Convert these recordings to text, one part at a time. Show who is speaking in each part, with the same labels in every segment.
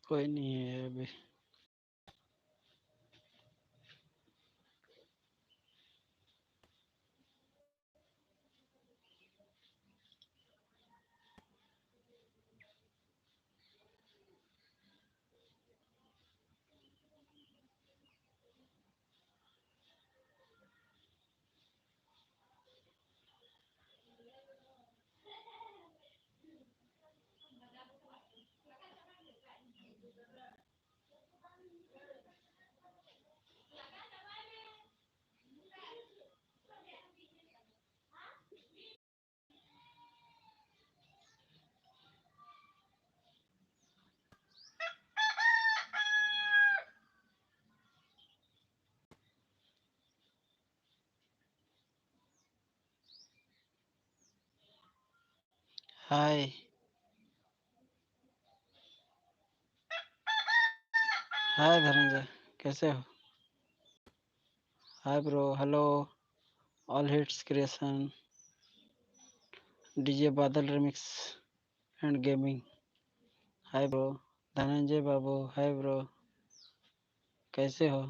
Speaker 1: कोई नहीं है अभी। हाय। हाय धनंजय, कैसे हो? Hi bro, hello. All hits creation, DJ Badal remix and gaming. Hi bro. Dhananjay Babu, hi bro, कैसे हो?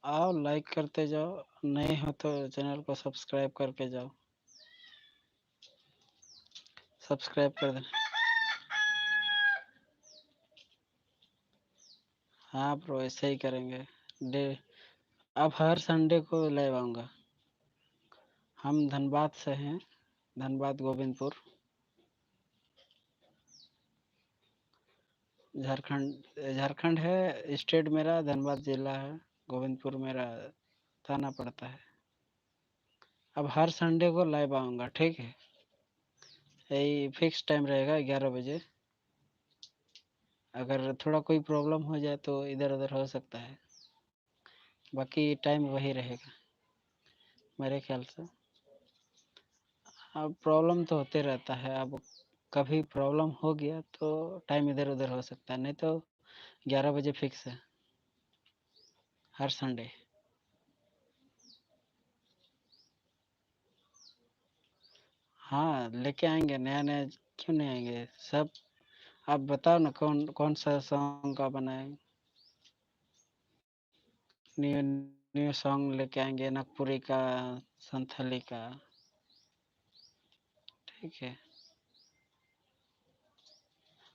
Speaker 1: आओ लाइक करते जाओ, नए हो तो चैनल को सब्सक्राइब करके जाओ। सब्सक्राइब कर देना। हाँ ब्रो, ऐसे ही करेंगे। डे अब हर संडे को लाइव आऊँगा। हम धनबाद से हैं, धनबाद गोविंदपुर, झारखंड। झारखंड है स्टेट मेरा, धनबाद जिला है, गोविंदपुर मेरा थाना पड़ता है। अब हर संडे को लाइव आऊँगा, ठीक है? यही फिक्स टाइम रहेगा 11 बजे। अगर थोड़ा कोई प्रॉब्लम हो जाए तो इधर उधर हो सकता है, बाकी टाइम वही रहेगा मेरे ख्याल से। अब प्रॉब्लम तो होते रहता है, अब कभी प्रॉब्लम हो गया तो टाइम इधर उधर हो सकता है, नहीं तो 11 बजे फिक्स है हर संडे। हाँ लेके आएंगे, नया नया क्यों नहीं आएंगे सब। आप बताओ ना कौन कौन सा सॉन्ग का बनाए। न्यू न्यू सॉन्ग लेके आएंगे, नागपुरी का, संथाली का, ठीक है।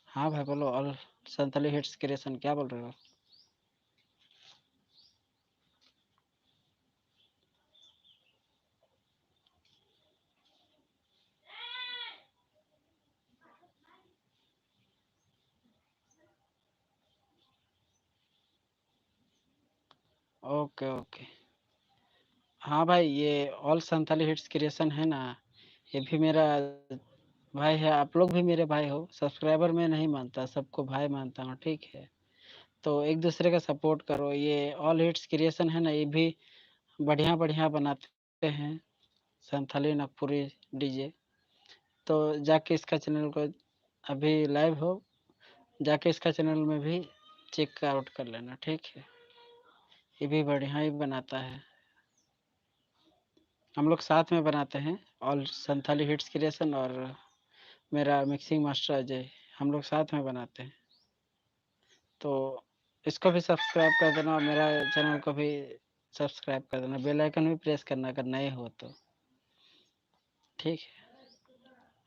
Speaker 1: हाँ भाई बोलो। ऑल संथाली हिट्स क्रिएशन, क्या बोल रहे हो? Okay okay. हाँ भाई, ये ऑल संथाली हिट्स क्रिएशन है ना, ये भी मेरा भाई है। आप लोग भी मेरे भाई हो। सब्सक्राइबर मैं नहीं मानता, सबको भाई मानता हूँ, ठीक है? तो एक दूसरे का सपोर्ट करो। ये ऑल हिट्स क्रिएशन है ना, ये भी बढ़िया बढ़िया बनाते हैं, संथाली नागपुरी डीजे। तो जाके इसका चैनल को, अभी लाइव हो, जाके इसका चैनल में भी चेक आउट कर लेना, ठीक है? ये भी बढ़िया ही बनाता है। हम लोग साथ में बनाते हैं, ऑल संथाली हिट्स क्रिएशन और मेरा मिक्सिंग मास्टर अजय, हम लोग साथ में बनाते हैं। तो इसको भी सब्सक्राइब कर देना और मेरा चैनल को भी सब्सक्राइब कर देना। बेल आइकन भी प्रेस करना अगर नए हो तो, ठीक है?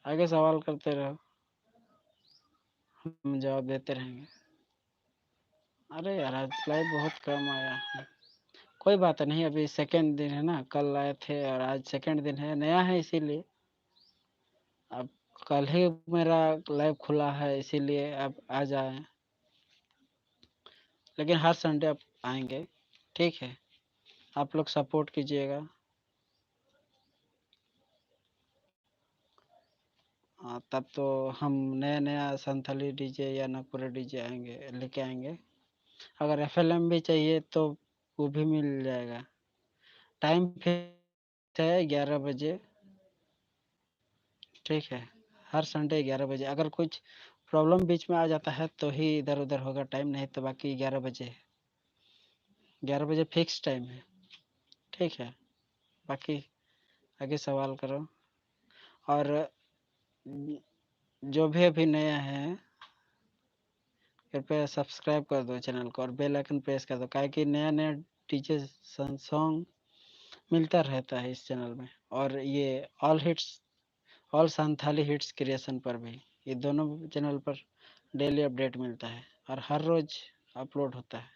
Speaker 1: आगे सवाल करते रहो, हम जवाब देते रहेंगे। अरे यार आज लाइव बहुत कम आया है। कोई बात नहीं, अभी सेकंड दिन है ना, कल आए थे और आज सेकंड दिन है, नया है इसीलिए। अब कल ही मेरा लाइव खुला है इसीलिए अब आ जाए, लेकिन हर संडे आप आएंगे, ठीक है? आप लोग सपोर्ट कीजिएगा। हाँ तब तो हम नया नया संथाली डीजे या नागपुरा डीजे आएंगे, लेके आएंगे। अगर एफएलएम भी चाहिए तो वो भी मिल जाएगा। टाइम फिक्स है 11 बजे, ठीक है? हर संडे 11 बजे। अगर कुछ प्रॉब्लम बीच में आ जाता है तो ही इधर उधर होगा टाइम, नहीं तो बाकी 11 बजे है। 11 बजे फिक्स टाइम है। ठीक है, बाकी आगे सवाल करो। और जो भी अभी नया है कृपया सब्सक्राइब कर दो चैनल को और बेल आइकन प्रेस कर दो, काहे कि नया नया डीजे सॉन्ग मिलता रहता है इस चैनल में। और ये all hits, all Santhali hits creation पर भी, ये दोनों चैनल पर डेली अपडेट मिलता है और हर रोज अपलोड होता है।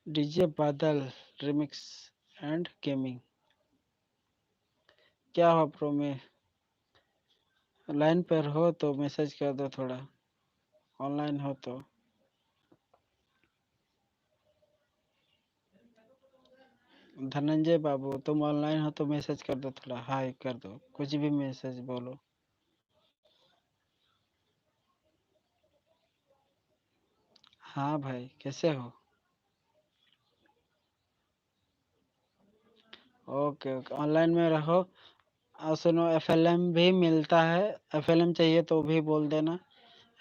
Speaker 1: DJ Badal remix and gaming. क्या हो प्रो में लाइन पर हो तो मैसेज कर दो, थोड़ा ऑनलाइन हो तो। धनंजय बाबू तुम ऑनलाइन हो तो मैसेज कर दो, थोड़ा हाय कर दो, कुछ भी मैसेज बोलो। हाँ भाई, कैसे हो? ओके ओके, ऑनलाइन में रहो। और सुनो, एफएलएम भी मिलता है, एफएलएम चाहिए तो भी बोल देना,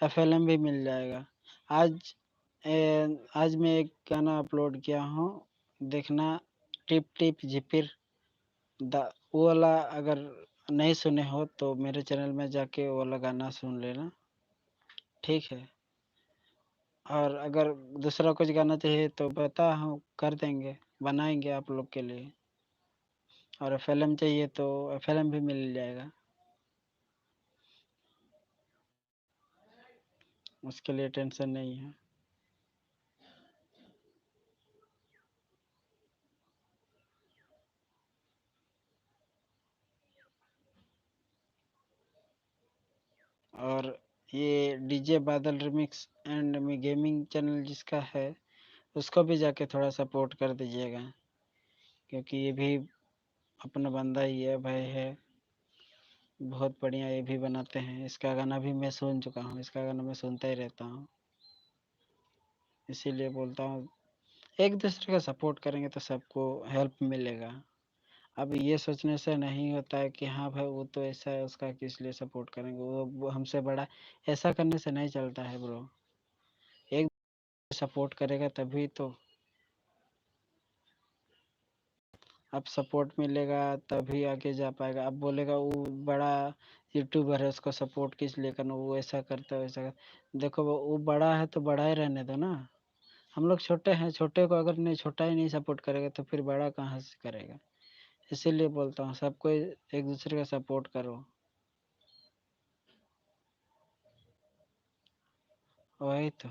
Speaker 1: एफएलएम भी मिल जाएगा। आज आज मैं एक गाना अपलोड किया हूँ, देखना, टिप टिप झिपिर वो वाला। अगर नहीं सुने हो तो मेरे चैनल में जाके वो वाला गाना सुन लेना, ठीक है। और अगर दूसरा कुछ गाना चाहिए तो बता, हम कर देंगे, बनाएंगे आप लोग के लिए। और एफएलएम चाहिए तो एफएलएम भी मिल जाएगा, उसके लिए टेंशन नहीं है। और ये DJ Badal remix and me gaming channel जिसका है, उसको भी जाके थोड़ा सपोर्ट कर दीजिएगा, क्योंकि ये भी अपना बंदा ही है, भाई है, बहुत बढ़िया ये भी बनाते हैं। इसका गाना भी मैं सुन चुका हूँ, इसका गाना मैं सुनता ही रहता हूँ, इसीलिए बोलता हूँ एक दूसरे का सपोर्ट करेंगे तो सबको हेल्प मिलेगा। अब ये सोचने से नहीं होता है कि हाँ भाई वो तो ऐसा है, उसका किस लिए सपोर्ट करेंगे, वो हमसे बड़ा, ऐसा करने से नहीं चलता है ब्रो। एक सपोर्ट करेगा तभी तो, अब सपोर्ट मिलेगा तभी आगे जा पाएगा। अब बोलेगा वो बड़ा यूट्यूबर है, उसको सपोर्ट किस लिए करना, वो ऐसा करता है वैसा करता। देखो वो बड़ा है तो बड़ा ही रहने दो ना, हम लोग छोटे हैं, छोटे को अगर नहीं, छोटा ही नहीं सपोर्ट करेगा तो फिर बड़ा कहाँ से करेगा। इसीलिए बोलता हूँ सबको एक दूसरे का सपोर्ट करो। वही तो,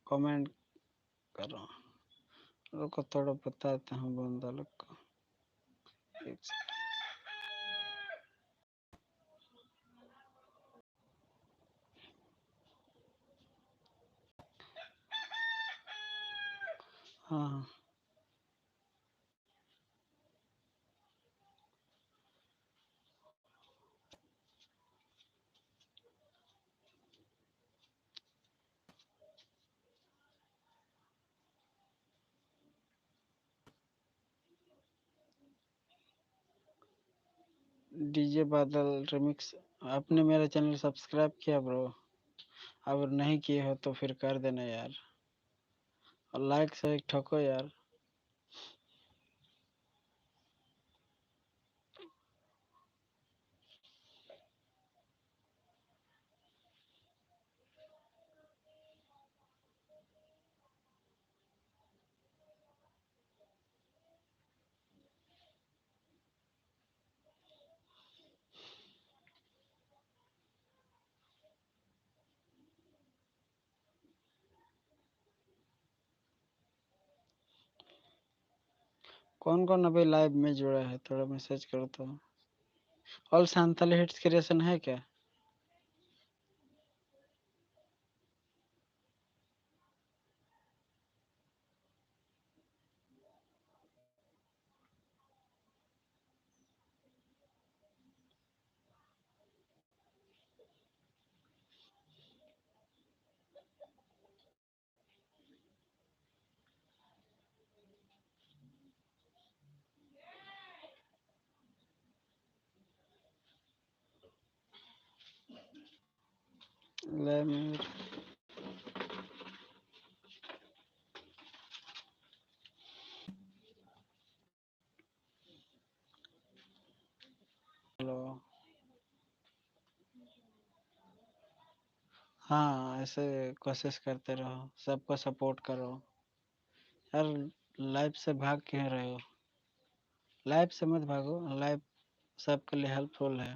Speaker 1: कमेंट करो। लोग को थोड़ा बताते हैं बंदा लोग को। एक हाँ, डीजे बादल रिमिक्स। आपने मेरा चैनल सब्सक्राइब किया ब्रो? अगर नहीं किए हो तो फिर कर देना यार, और लाइक से एक ठोको यार। कौन कौन अभी लाइव में जुड़ा है, थोड़ा मैसेज करो तो। ऑल संथाली हिट्स क्रिएशन है क्या? ग्लैमर। हेलो। हाँ, ऐसे कोशिश करते रहो, सबको सपोर्ट करो। यार, लाइफ से भाग क्यों रहे हो? लाइफ से मत भागो, लाइफ सबके लिए हेल्पफुल है।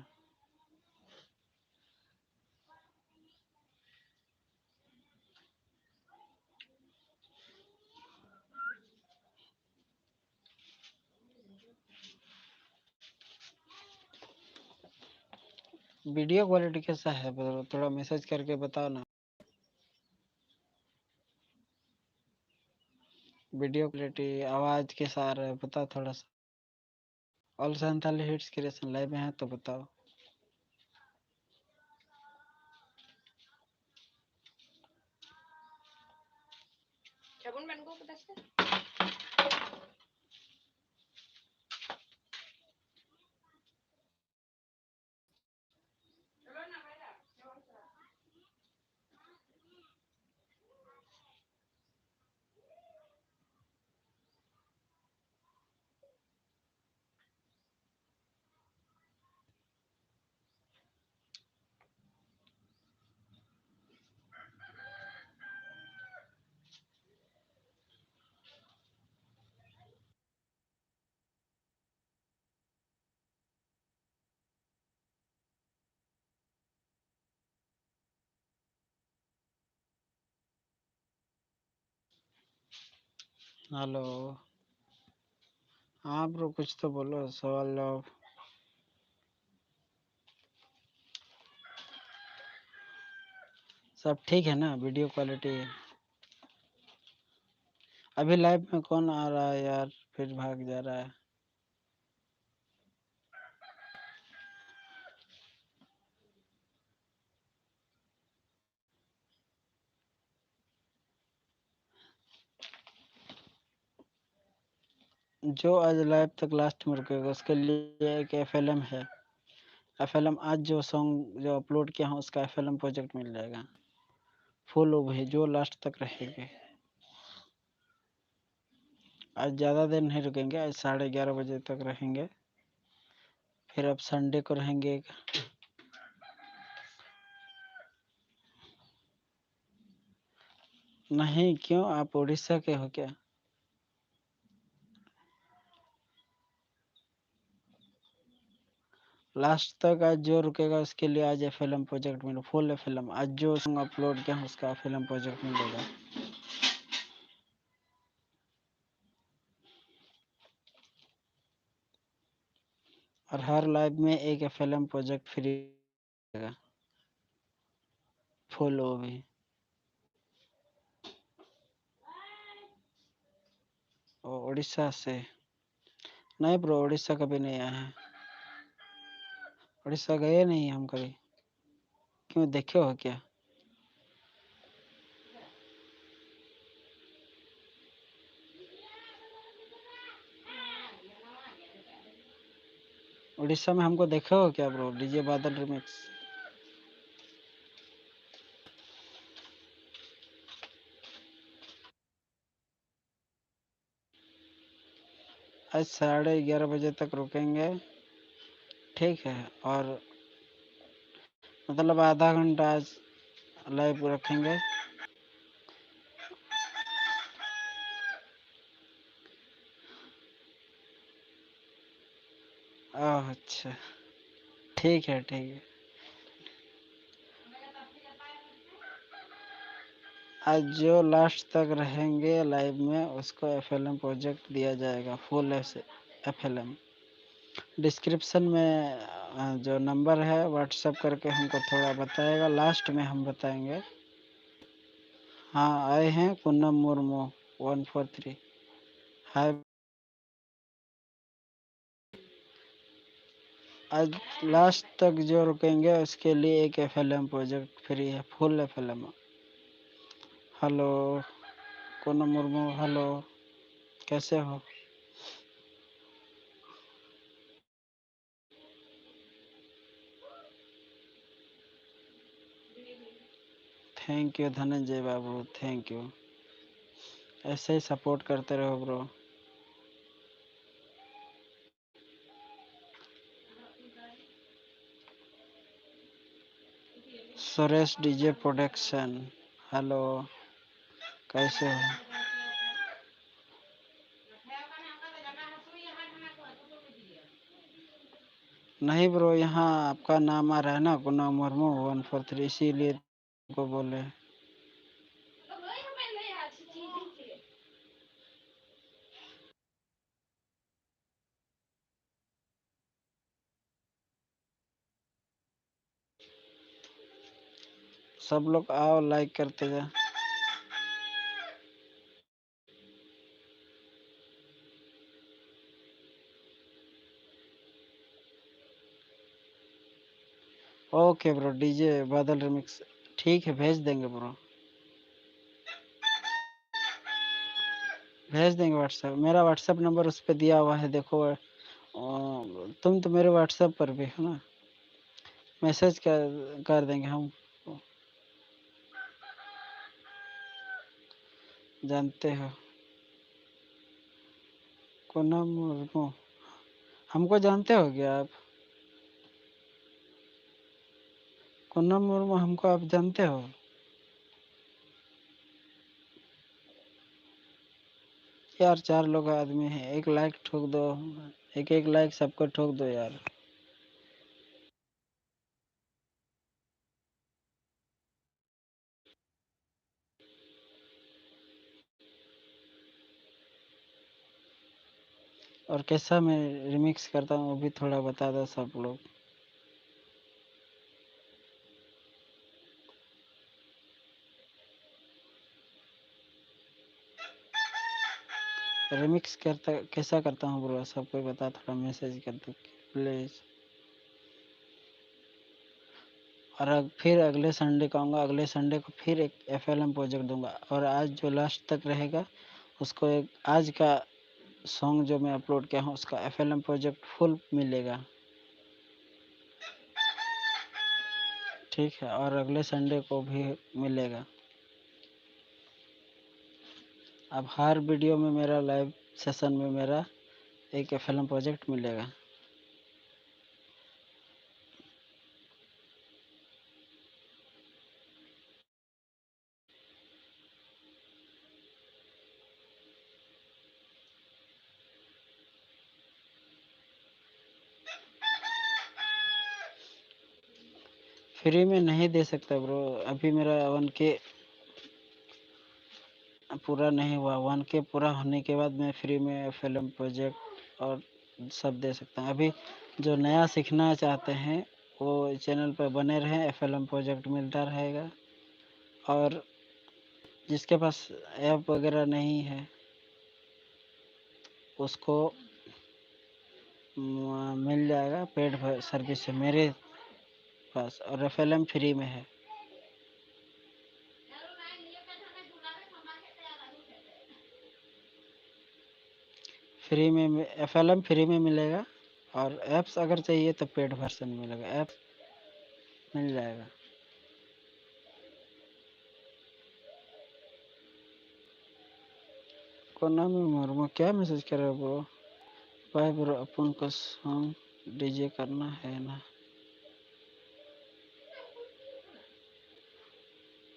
Speaker 1: वीडियो क्वालिटी कैसा है, थोड़ा मैसेज करके बताओ ना। वीडियो क्वालिटी आवाज कैसा आ रहा है, बताओ थोड़ा सा। All Santali hits creation live में है तो बताओ। हेलो। हाँ ब्रो, कुछ तो बोलो, सवाल जवाब। सब ठीक है ना? Video quality. अभी लाइव में कौन आ रहा है यार, फिर भाग जा रहा है। जो आज लाइव तक लास्ट में रुकेगा उसके लिए एक एफएलएम है। एफएलएम आज जो सॉन्ग जो अपलोड किया है उसका एफएलएम प्रोजेक्ट मिल जाएगा। फुल वो है जो लास्ट तक रहेगी। आज ज़्यादा देर नहीं रुकेंगे, आज 11:30 बजे तक रहेंगे। फिर अब संडे को रहेंगे। नहीं, क्यों? आप उड़ीसा के हो क्या? लास्ट तक आज जो रुकेगा उसके लिए आज एफएलएम प्रोजेक्ट मिले, फुल एफएलएम। आज जो सॉन्ग अपलोड किया है उसका एफएलएम प्रोजेक्ट मिलेगा। और हर लाइव में एक एफएलएम प्रोजेक्ट फ्री मिलेगा, फुल वो भी। उड़ीसा से? नहीं ब्रो, उड़ीसा कभी नहीं आया है। उड़ीसा गए नहीं हम कभी। क्यों, देखे हो क्या? उड़ीसा में हमको देखे हो क्या ब्रो? DJ Badal remix. आज 11:30 बजे तक रुकेंगे, ठीक है। और मतलब आधा घंटा आज लाइव रखेंगे। अच्छा, ठीक है ठीक है। आज जो लास्ट तक रहेंगे लाइव में उसको एफएलएम प्रोजेक्ट दिया जाएगा, फुल एफएलएम। डिस्क्रिप्शन में जो नंबर है व्हाट्सएप करके हमको थोड़ा बताएगा, लास्ट में हम बताएंगे। हाँ, आए हैं पूनम मुर्मू 143। हाय। आज लास्ट तक जो रुकेंगे उसके लिए एक एफएलएम प्रोजेक्ट फ्री है, full FLM. Hello Poonam Murmu, hello, कैसे हो? Thank you Dhananjay Babu, thank you. ऐसे ही सपोर्ट करते रहो bro. Suresh DJ production, hello, कैसे हो? नहीं ब्रो, यहाँ आपका नाम आ रहा है ना, कुना मुर्मू 143, इसीलिए को बोले। सब लोग आओ, लाइक करते जा। Okay bro, DJ Badal remix, ठीक है, भेज देंगे ब्रो, भेज देंगे व्हाट्सएप। मेरा व्हाट्सएप नंबर उस पर दिया हुआ है, देखो। तुम तो मेरे व्हाट्सएप पर भी हो ना, मैसेज कर देंगे हम। जानते हो कुना मुर्मू, हमको जानते हो क्या आप? कुना मुर्मू हमको आप जानते हो? यार 4 लोग आदमी हैं, एक लाइक ठोक दो, एक एक लाइक सबको ठोक दो यार। और कैसा मैं रिमिक्स करता हूँ वो भी थोड़ा बता दो सब लोग। रिमिक्स करता कैसा करता हूँ ब्रो, सबको बता, थोड़ा मैसेज कर दो प्लीज। और फिर अगले संडे को आऊँगा, अगले संडे को फिर एक FLM प्रोजेक्ट दूंगा, और आज जो लास्ट तक रहेगा उसको एक आज का सॉन्ग जो मैं अपलोड किया हूँ उसका FLM प्रोजेक्ट फुल मिलेगा, ठीक है? और अगले संडे को भी मिलेगा। अब हर वीडियो में मेरा लाइव सेशन में मेरा एक FLM प्रोजेक्ट मिलेगा। फ्री में नहीं दे सकता ब्रो, अभी मेरा 1K पूरा नहीं हुआ। 1K पूरा होने के बाद मैं फ्री में फिल्म प्रोजेक्ट और सब दे सकता हूँ। अभी जो नया सीखना चाहते हैं वो चैनल पर बने रहें, FLM प्रोजेक्ट मिलता रहेगा। और जिसके पास ऐप वगैरह नहीं है उसको मिल जाएगा पेड सर्विस है मेरे पास, और FLM फ्री में है। फ्री में FLM फ्री में मिलेगा, और ऐप्स अगर चाहिए तो पेड वर्जन मिलेगा, ऐप मिल जाएगा। कोना में मुर्मू क्या मैसेज कर रहे हो ब्रो? भाई ब्रो, अपन को सॉन्ग डीजे करना है ना,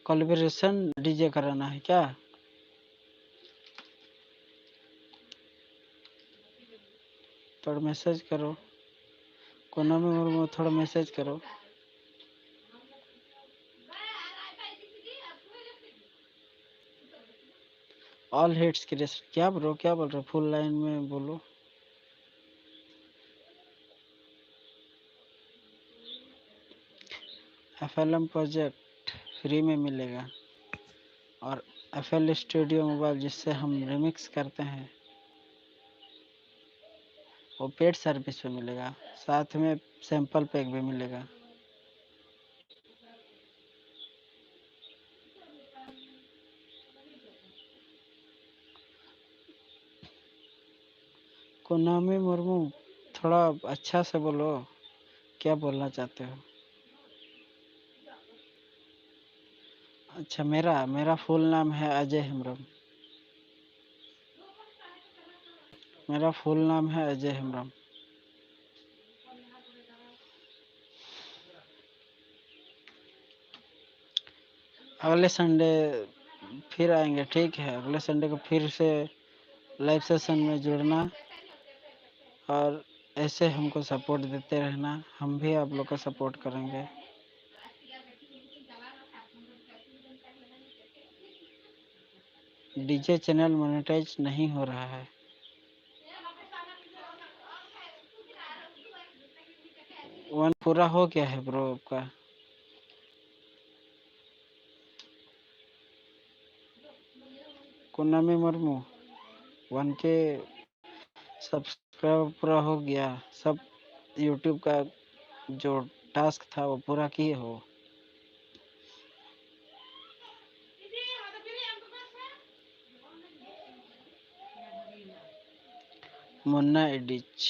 Speaker 1: कोलैबोरेशन डीजे कराना है क्या? थोड़ा मैसेज करो, कोना में मुर्मू थोड़ा मैसेज करो। ऑल हिट्स की रेस क्या ब्रो, क्या बोल रहे हो? फुल लाइन में बोलो। FLM प्रोजेक्ट फ्री में मिलेगा, और FL स्टूडियो मोबाइल जिससे हम रिमिक्स करते हैं वो पेड सर्विस पे मिलेगा, साथ में सैंपल पैक भी मिलेगा। कोनामी मुर्मू थोड़ा अच्छा से बोलो, क्या बोलना चाहते हो? अच्छा, मेरा मेरा फुल नाम है अजय हेम्ब्रम। मेरा फुल नाम है अजय हेम्ब्रम। अगले संडे फिर आएंगे, ठीक है? अगले संडे को फिर से लाइव सेशन में जुड़ना और ऐसे हमको सपोर्ट देते रहना, हम भी आप लोग का सपोर्ट करेंगे। डीजे चैनल मोनेटाइज नहीं हो रहा है। वन पूरा हो गया है ब्रो आपका। कुनामी मुर्मू 1K सब्सक्राइब पूरा हो गया। सब यूट्यूब का जो टास्क था वो पूरा किए हो? मुन्ना एडिच,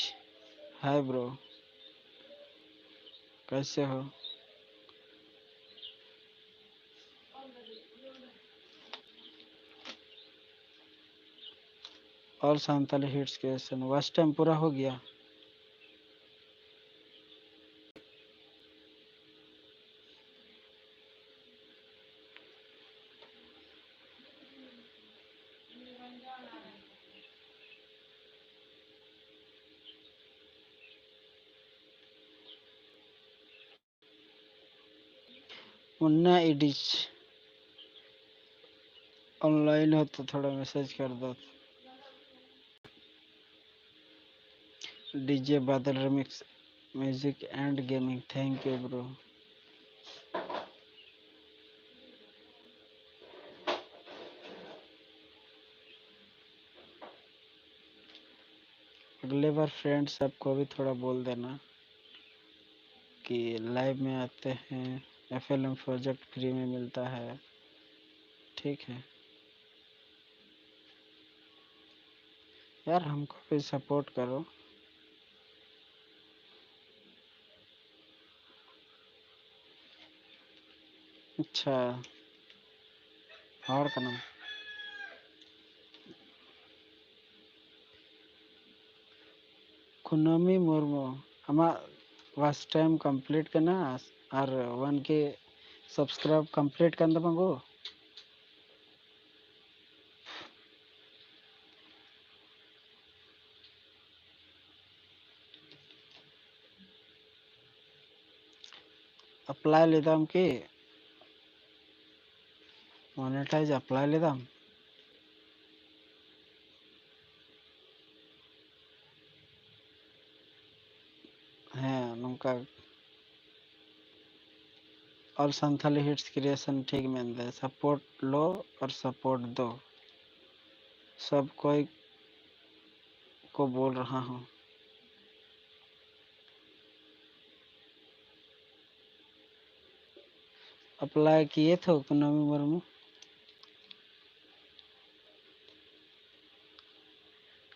Speaker 1: हाय ब्रो, कैसे हो? और संताली हिट्स के वॉच टाइम पूरा हो गया। मुन्ना एडिच ऑनलाइन हो तो थोड़ा मैसेज कर दो। DJ Badal remix music and gaming, thank you bro. अगले बार फ्रेंड्स सबको भी थोड़ा बोल देना कि लाइव में आते हैं, FLM प्रोजेक्ट फ्री में मिलता है, ठीक है यार? हमको भी सपोर्ट करो। अच्छा, और का नाम कुनामी मुर्मू। हमा वाच टाइम कंप्लीट करना और 1K सब्सक्राइब कंप्लीट करना मांगो। अप्लाई लेदाम की मोनेटाइज अप्लाई लेदाम। हाँ नौका और संथाली हिट्स क्रिएशन ठीक में दे सपोर्ट लो और सपोर्ट दो, सब कोई को बोल रहा हूँ। अप्लाई किए थे कुनामी मुर्मू?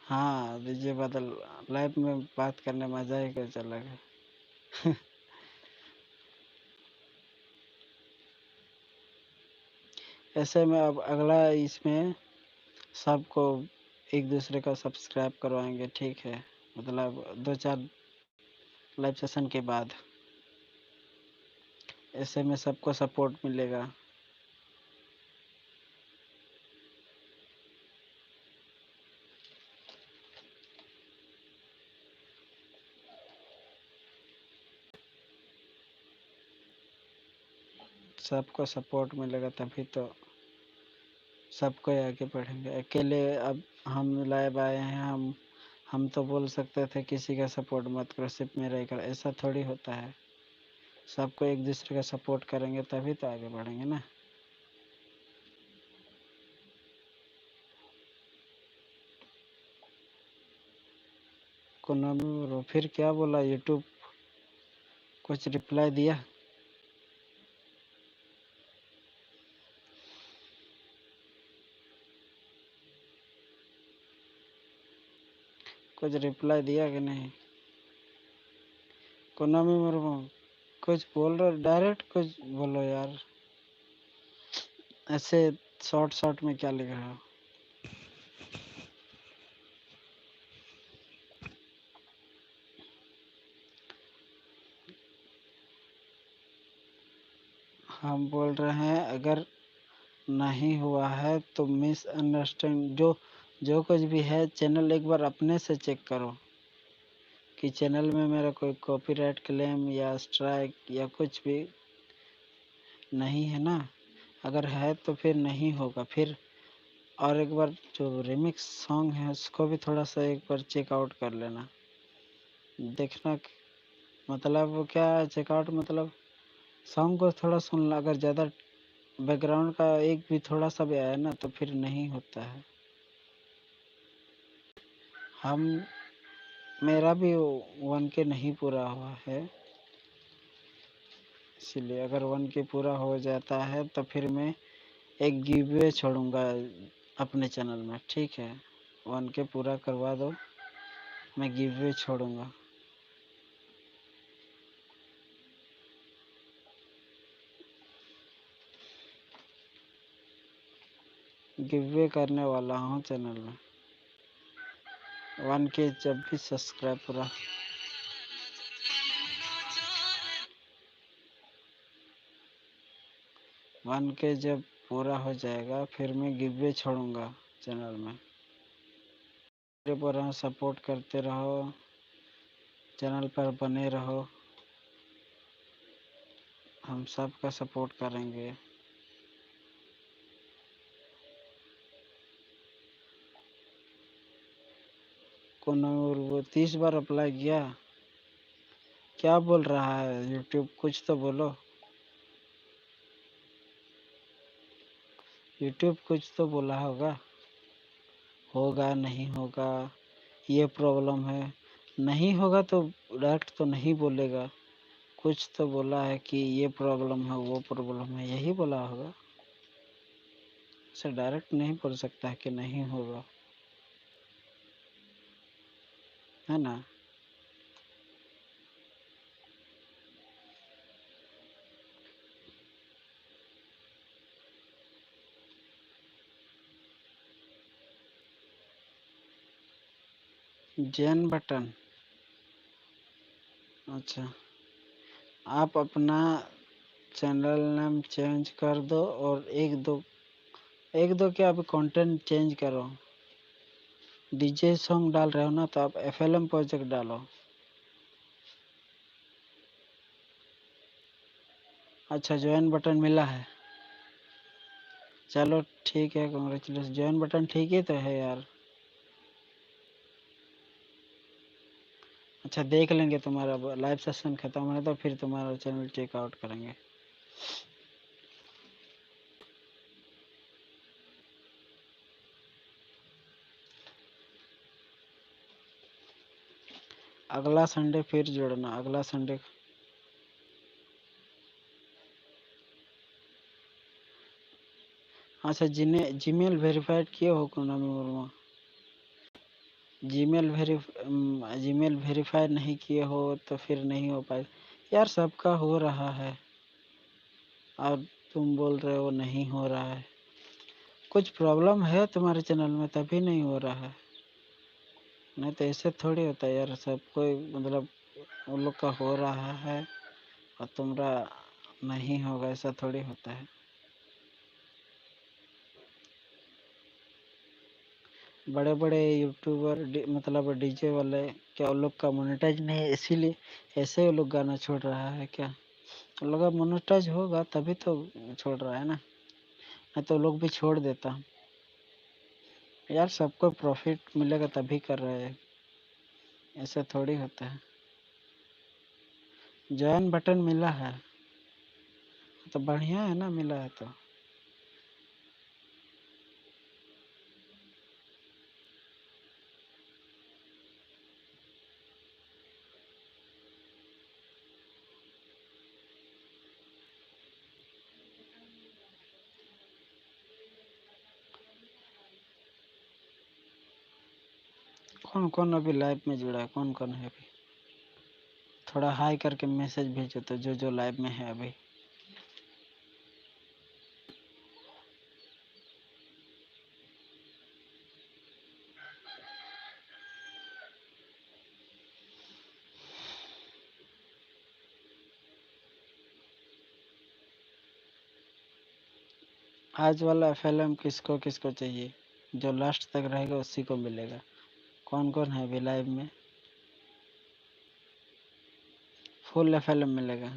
Speaker 1: हाँ डीजे बादल लाइव में बात करने मजा ही कुछ अलग है। ऐसे में अब अगला इसमें सबको एक दूसरे का सब्सक्राइब करवाएंगे, ठीक है? मतलब 2-4 लाइव सेशन के बाद ऐसे में सबको सपोर्ट मिलेगा। सबको सपोर्ट मिलेगा तभी तो सबको आगे बढ़ेंगे। अकेले अब हम लाइव आए हैं, हम तो बोल सकते थे किसी का सपोर्ट मत करो, सिर्फ मेरा ही करो, ऐसा थोड़ी होता है। सबको एक दूसरे का सपोर्ट करेंगे तभी तो आगे बढ़ेंगे ना। कुनामी फिर क्या बोला? यूट्यूब कुछ रिप्लाई दिया? कुछ रिप्लाई दिया कि नहीं? कुनामी मुर्मू कुछ बोल रहे, डायरेक्ट कुछ बोलो यार। ऐसे शॉर्ट शॉर्ट में क्या लिख रहे हो? हम बोल रहे हैं अगर नहीं हुआ है तो मिसअंडरस्टैंड जो जो कुछ भी है, चैनल एक बार अपने से चेक करो कि चैनल में मेरा कोई कॉपीराइट क्लेम या स्ट्राइक या कुछ भी नहीं है ना। अगर है तो फिर नहीं होगा फिर। और एक बार जो रिमिक्स सॉन्ग है उसको भी थोड़ा सा एक बार चेकआउट कर लेना, देखना मतलब क्या चेकआउट मतलब सॉन्ग को थोड़ा सुन लो। अगर ज़्यादा बैकग्राउंड का एक भी थोड़ा सा भी आया ना तो फिर नहीं होता है। हम मेरा भी 1K नहीं पूरा हुआ है, इसलिए अगर 1K पूरा हो जाता है तो फिर मैं एक गिवअवे छोड़ूंगा अपने चैनल में, ठीक है? 1K पूरा करवा दो, मैं गिवअवे छोड़ूंगा। गिवअवे करने वाला हूँ चैनल में 1K जब भी सब्सक्राइब पूरा 1K जब पूरा हो जाएगा फिर मैं गिवअवे छोड़ूंगा चैनल में। मेरे पर सपोर्ट करते रहो, चैनल पर बने रहो, हम सबका सपोर्ट करेंगे। कौन और वो 30 बार अप्लाई किया? क्या बोल रहा है यूट्यूब? कुछ तो बोलो यूट्यूब, कुछ तो बोला होगा। होगा नहीं होगा ये प्रॉब्लम है, नहीं होगा तो डायरेक्ट तो नहीं बोलेगा। कुछ तो बोला है कि ये प्रॉब्लम है वो प्रॉब्लम है, यही बोला होगा। ऐसे डायरेक्ट नहीं बोल सकता है कि नहीं होगा, है ना? जैन बटन, अच्छा। आप अपना चैनल नाम चेंज कर दो और एक दो क्या अभी कंटेंट चेंज करो। डीजे सॉन्ग डाल रहे हो ना तो आप FLM प्रोजेक्ट डालो। अच्छा, ज्वाइन बटन मिला है, चलो ठीक है, कांग्रेचुलेसन। ज्वाइन बटन ठीक ही तो है यार। अच्छा, देख लेंगे, तुम्हारा लाइव सेशन खत्म होने तो फिर तुम्हारा चैनल चेकआउट करेंगे। अगला संडे फिर जोड़ना, अगला संडे। अच्छा, जिन्हें जीमेल वेरीफाइड किए हो कोनामी वर्मा? जीमेल वेरीफाई नहीं किए हो तो फिर नहीं हो पाए यार। सबका हो रहा है और तुम बोल रहे हो नहीं हो रहा है। कुछ प्रॉब्लम है तुम्हारे चैनल में तभी नहीं हो रहा है, नहीं तो ऐसे थोड़ी होता है यार। सबको मतलब उन लोग का हो रहा है और तुम्हारा नहीं होगा, ऐसा थोड़ी होता है। बड़े बड़े यूट्यूबर मतलब डीजे वाले, क्या उन लोग का मोनेटाइज नहीं है इसीलिए ऐसे वो लोग गाना छोड़ रहा है क्या? उन लोग का मोनेटाइज होगा तभी तो छोड़ रहा है ना, नहीं तो लोग भी छोड़ देता यार। सबको प्रॉफिट मिलेगा तभी कर रहे हैं, ऐसा थोड़ी होता है। जॉइन बटन मिला है तो बढ़िया है ना, मिला है तो। कौन कौन अभी लाइव में जुड़ा है? कौन कौन है अभी? थोड़ा हाई करके मैसेज भेजो तो जो जो लाइव में है अभी। आज वाला एफएलएम किसको किसको चाहिए? जो लास्ट तक रहेगा उसी को मिलेगा। कौन कौन है अभी लाइव में? फुल एफएलएम मिलेगा।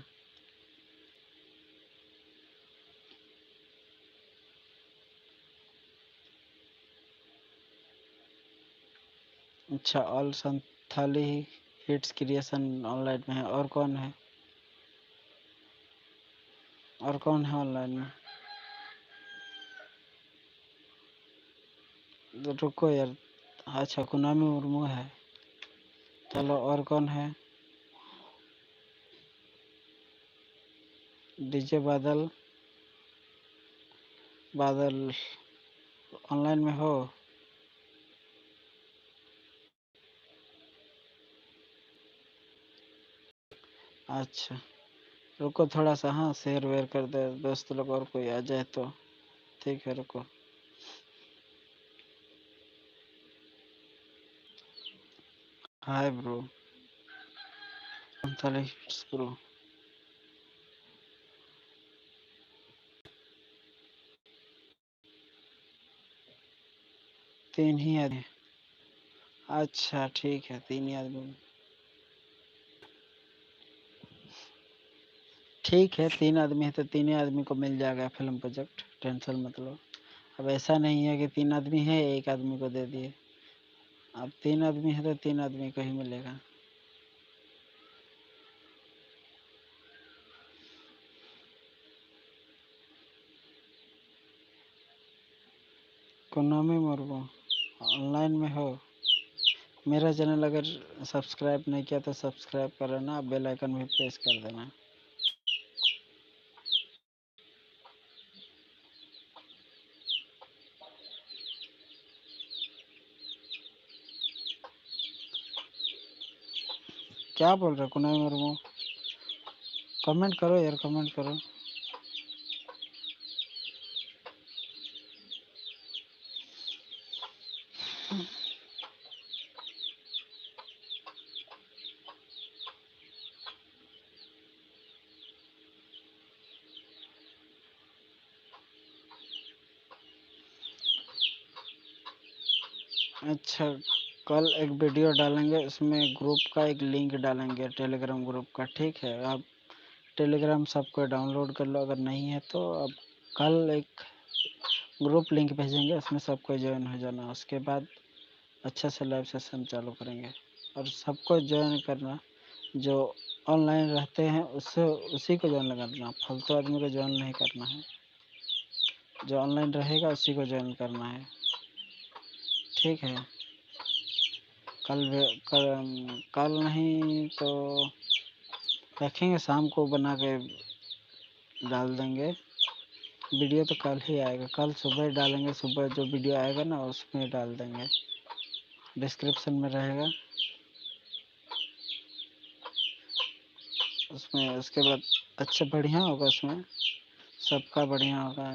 Speaker 1: अच्छा, all Santhali hits creation online में है। और कौन है? और कौन है ऑनलाइन में? तो रुको यार। अच्छा, कुनामी मुर्मू है। चलो, और कौन है? डीजे बादल। बादल ऑनलाइन में हो? अच्छा, रुको थोड़ा सा। हाँ, शेयर वेयर कर दे दोस्त लोग, और कोई आ जाए तो। ठीक है, रुको। Hi bro. Hits bro. 3 ही आदमी? अच्छा ठीक है, 3 ही आदमी। ठीक है, 3 आदमी है तो 3 ही आदमी को मिल जाएगा फिल्म प्रोजेक्ट। टेंशन मत लो। अब ऐसा नहीं है कि 3 आदमी है, एक आदमी को दे दिए। अब 3 आदमी है तो 3 आदमी को ही मिलेगा। कुनामी मुर्मू ऑनलाइन में हो? मेरा चैनल अगर सब्सक्राइब नहीं किया तो सब्सक्राइब कर लेना, बेल आइकन भी प्रेस कर देना। क्या बोल रहे हो कुनामी मुर्मू? कमेंट करो यार, कमेंट करो। अच्छा, कल एक वीडियो डालेंगे, उसमें ग्रुप का एक लिंक डालेंगे, टेलीग्राम ग्रुप का। ठीक है, आप टेलीग्राम सबको डाउनलोड कर लो, अगर नहीं है तो। अब कल एक ग्रुप लिंक भेजेंगे, उसमें सबको ज्वाइन हो जाना। उसके बाद अच्छे से लाइव सेशन चालू करेंगे। और सबको ज्वाइन करना, जो ऑनलाइन रहते हैं उससे उसी को ज्वाइन करना, फालतू आदमी को ज्वाइन नहीं करना है। जो ऑनलाइन रहेगा उसी को ज्वाइन करना है। ठीक है। कल नहीं तो देखेंगे, शाम को बना के डाल देंगे। वीडियो तो कल ही आएगा, कल सुबह डालेंगे। सुबह जो वीडियो आएगा ना उसमें डाल देंगे, डिस्क्रिप्शन में रहेगा उसमें। उसके बाद अच्छा बढ़िया होगा, उसमें सबका बढ़िया होगा।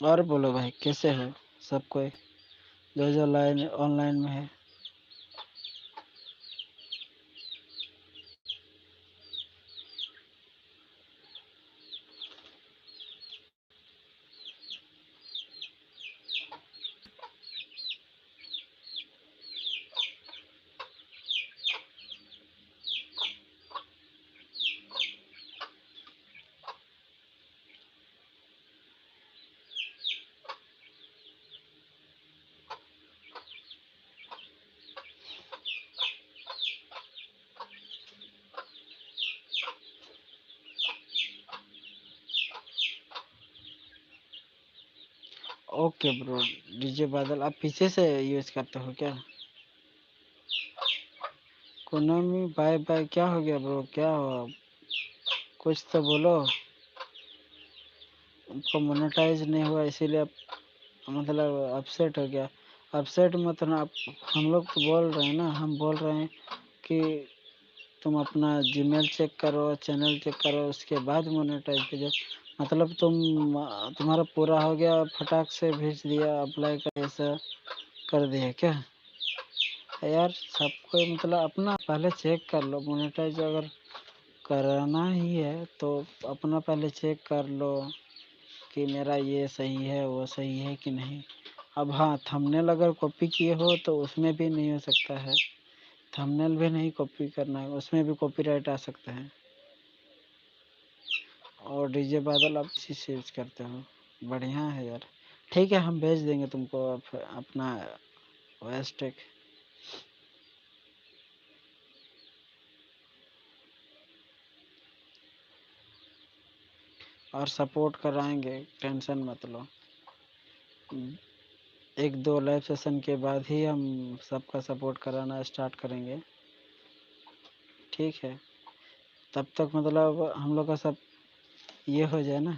Speaker 1: और बोलो भाई, कैसे हो सब कोई, जो जो लाइन ऑनलाइन में है? Okay bro. डीजे बादल आप पीछे से यूज करते हो क्या? कोनामी बाय बाय, क्या हो गया ब्रो? क्या हो? कुछ तो बोलो। आपको मोनेटाइज नहीं हुआ इसीलिए आप मतलब अपसेट हो गया। अपसेट मत ना आप। हम लोग तो बोल रहे हैं ना, हम बोल रहे हैं कि तुम अपना जीमेल चेक करो, चैनल चेक करो, उसके बाद मोनेटाइज कीजिए। मतलब तुम्हारा पूरा हो गया, फटाक से भेज दिया, अप्लाई कर ऐसा कर दिया क्या? यार सबको मतलब अपना पहले चेक कर लो मोनेटाइज। अगर कराना ही है तो अपना पहले चेक कर लो कि मेरा ये सही है वो सही है कि नहीं। अब हाँ, थंबनेल अगर कॉपी किए हो तो उसमें भी नहीं हो सकता है, थंबनेल भी नहीं कॉपी करना है, उसमें भी कॉपीराइट आ सकता है। और डीजे बादल आप इसी से यूज करते हो, बढ़िया है यार। ठीक है, हम भेज देंगे तुमको अपना वॉइस टेक। और सपोर्ट कराएंगे, टेंशन मत लो। एक दो लाइव सेशन के बाद ही हम सबका सपोर्ट कराना स्टार्ट करेंगे, ठीक है। तब तक मतलब हम लोग का सब ये हो जाए ना,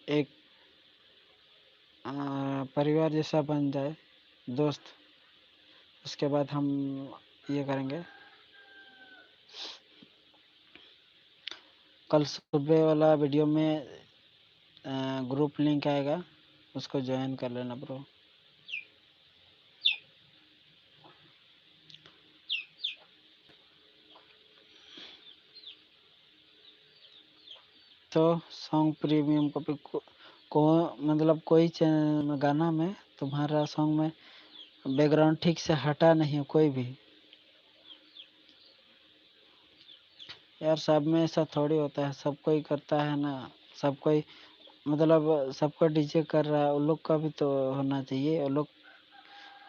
Speaker 1: एक परिवार जैसा बन जाए, दोस्त। उसके बाद हम ये करेंगे। कल सुबह वाला वीडियो में ग्रुप लिंक आएगा, उसको ज्वाइन कर लेना ब्रो। तो सॉन्ग प्रीमियम को मतलब कोई गाना में तुम्हारा सॉन्ग में बैकग्राउंड ठीक से हटा नहीं है कोई भी। यार सब में ऐसा थोड़ी होता है, सब कोई करता है ना, सब कोई मतलब सबको डीजे कर रहा है, उन लोग का भी तो होना चाहिए। वो लोग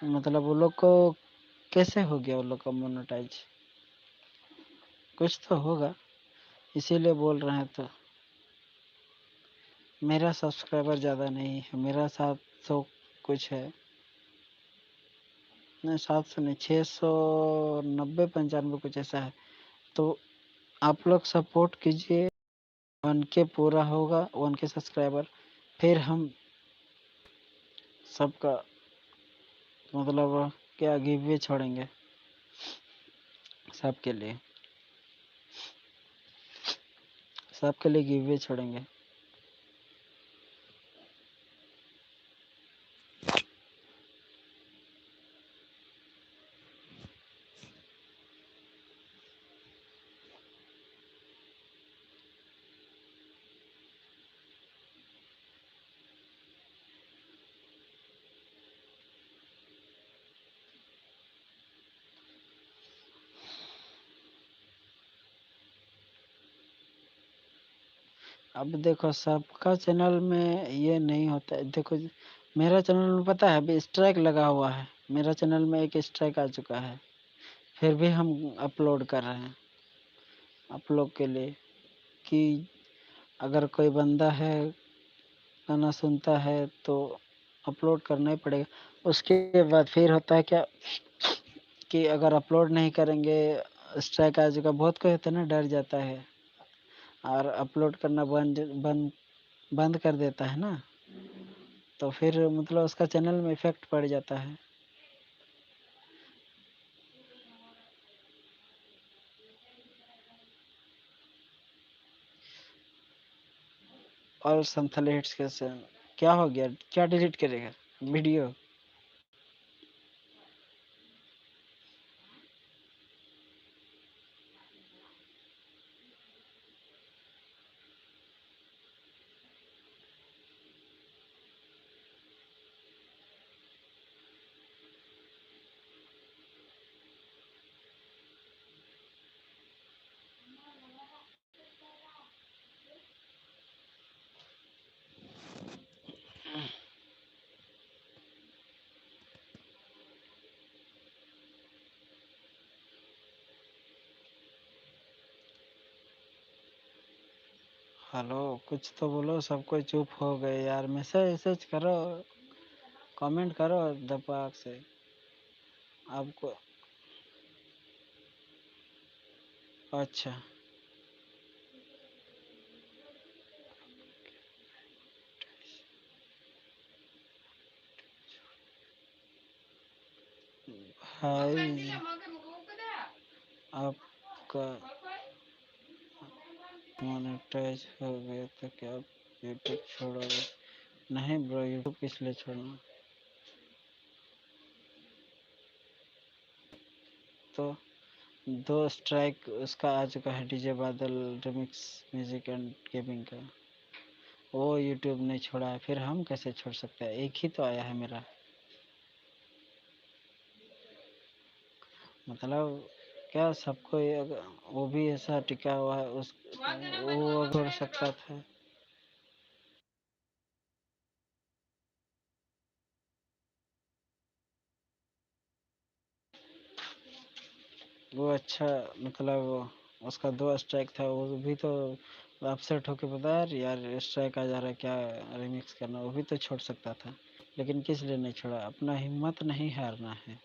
Speaker 1: मतलब वो लोग को कैसे हो गया, वो लोग का मोनेटाइज, कुछ तो होगा, इसीलिए बोल रहे हैं। तो मेरा सब्सक्राइबर ज़्यादा नहीं है, मेरा 700 कुछ है, नहीं 700 नहीं, 690 95 कुछ ऐसा है। तो आप लोग सपोर्ट कीजिए, 1K पूरा होगा, 1K सब्सक्राइबर, फिर हम सबका मतलब क्या गिव वे छोड़ेंगे सबके लिए, सबके लिए गिव वे छोड़ेंगे। अब देखो सबका चैनल में ये नहीं होता है। देखो मेरा चैनल में पता है अभी स्ट्राइक लगा हुआ है, मेरा चैनल में एक स्ट्राइक आ चुका है, फिर भी हम अपलोड कर रहे हैं आप लोग के लिए कि अगर कोई बंदा है गाना सुनता है तो अपलोड करना ही पड़ेगा। उसके बाद फिर होता है क्या कि अगर अपलोड नहीं करेंगे, स्ट्राइक आ चुका, बहुत कोई होता है ना, डर जाता है और अपलोड करना बंद बंद बंद कर देता है ना, तो फिर मतलब उसका चैनल में इफेक्ट पड़ जाता है। और संथाली हिट्स कैसे, क्या हो गया, क्या डिलीट करेगा वीडियो? हेलो, कुछ तो बोलो, सब कोई चुप हो गए यार। मैसेज मैसेज करो, कमेंट करो दपाक से। आपको अच्छा भाई, आपका मोनेटाइज हो गया तो क्या आप यूट्यूब छोड़ोगे? नहीं ब्रो, यूट्यूब किस लिए छोड़ना। तो 2 स्ट्राइक उसका आ चुका है, DJ Badal remix music and gaming का। वो यूट्यूब ने छोड़ा है, फिर हम कैसे छोड़ सकते हैं? एक ही तो आया है मेरा। मतलब क्या सबको वो भी ऐसा टिका हुआ है उस वो छोड़ सकता था। वो अच्छा, मतलब उसका 2 स्ट्राइक था, वो भी तो अपसेट होके बता यार स्ट्राइक आ जा रहा है, क्या रिमिक्स करना, वो भी तो छोड़ सकता था। लेकिन किस लिए नहीं छोड़ा? अपना हिम्मत नहीं हारना है।